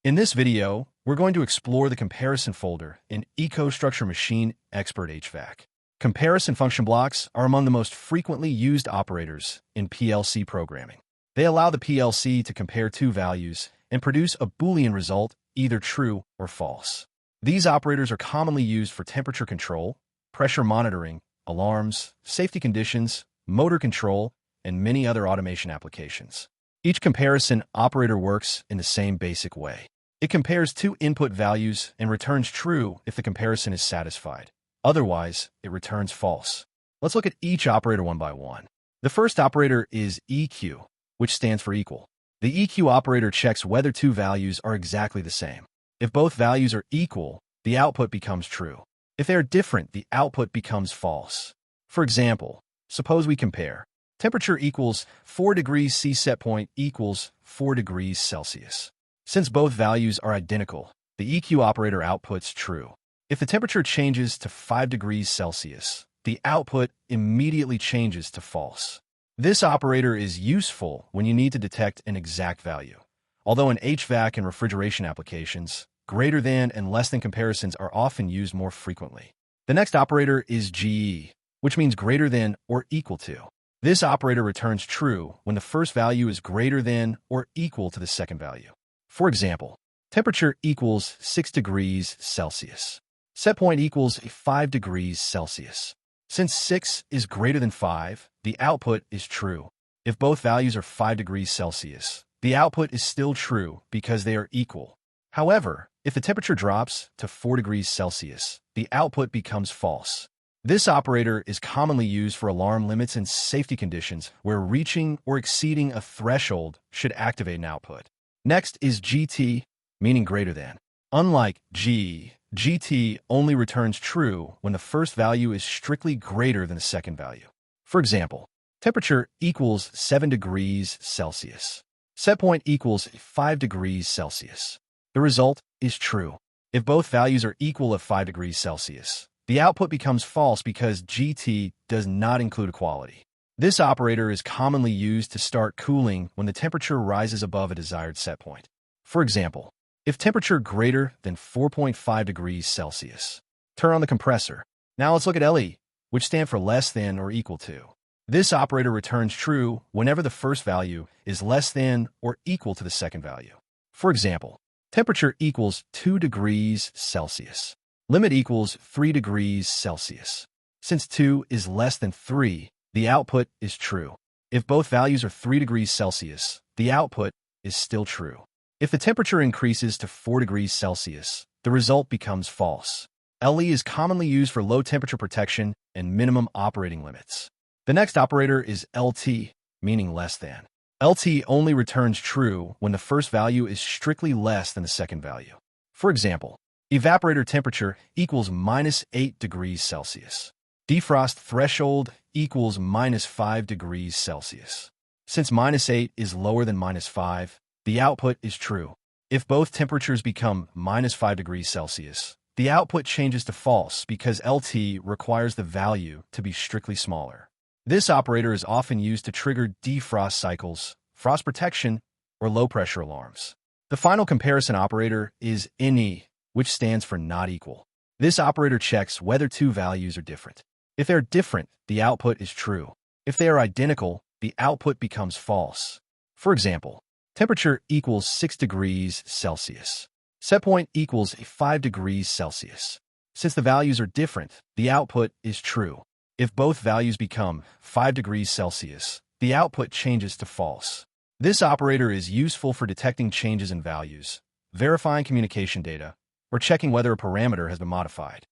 In this video, we're going to explore the comparison folder in EcoStruxure Machine Expert HVAC. Comparison function blocks are among the most frequently used operators in PLC programming. They allow the PLC to compare two values and produce a Boolean result, either true or false. These operators are commonly used for temperature control, pressure monitoring, alarms, safety conditions, motor control, and many other automation applications. Each comparison operator works in the same basic way. It compares two input values and returns true if the comparison is satisfied. Otherwise, it returns false. Let's look at each operator one by one. The first operator is EQ, which stands for equal. The EQ operator checks whether two values are exactly the same. If both values are equal, the output becomes true. If they are different, the output becomes false. For example, suppose we compare temperature equals 4 degrees C, set point equals 4 degrees Celsius. Since both values are identical, the EQ operator outputs true. If the temperature changes to 5 degrees Celsius, the output immediately changes to false. This operator is useful when you need to detect an exact value. Although in HVAC and refrigeration applications, greater than and less than comparisons are often used more frequently. The next operator is GE, which means greater than or equal to. This operator returns true when the first value is greater than or equal to the second value. For example, temperature equals 6 degrees Celsius. Set point equals 5 degrees Celsius. Since 6 is greater than 5, the output is true. If both values are 5 degrees Celsius, the output is still true because they are equal. However, if the temperature drops to 4 degrees Celsius, the output becomes false. This operator is commonly used for alarm limits and safety conditions where reaching or exceeding a threshold should activate an output. Next is GT, meaning greater than. Unlike GE, GT only returns true when the first value is strictly greater than the second value. For example, temperature equals 7 degrees Celsius. Set point equals 5 degrees Celsius. The result is true. If both values are equal at 5 degrees Celsius, the output becomes false because GT does not include equality. This operator is commonly used to start cooling when the temperature rises above a desired set point. For example, if temperature greater than 4.5 degrees Celsius, turn on the compressor. Now let's look at LE, which stands for less than or equal to. This operator returns true whenever the first value is less than or equal to the second value. For example, temperature equals 2 degrees Celsius. Limit equals 3 degrees Celsius. Since 2 is less than 3, the output is true. If both values are 3 degrees Celsius, the output is still true. If the temperature increases to 4 degrees Celsius, the result becomes false. LE is commonly used for low temperature protection and minimum operating limits. The next operator is LT, meaning less than. LT only returns true when the first value is strictly less than the second value. For example, evaporator temperature equals -8 degrees Celsius. Defrost threshold equals -5 degrees Celsius. Since -8 is lower than -5, the output is true. If both temperatures become -5 degrees Celsius, the output changes to false because LT requires the value to be strictly smaller. This operator is often used to trigger defrost cycles, frost protection, or low-pressure alarms. The final comparison operator is NE, which stands for not equal. This operator checks whether two values are different. If they're different, the output is true. If they are identical, the output becomes false. For example, temperature equals 6 degrees Celsius. Set point equals 5 degrees Celsius. Since the values are different, the output is true. If both values become 5 degrees Celsius, the output changes to false. This operator is useful for detecting changes in values, verifying communication data, or checking whether a parameter has been modified.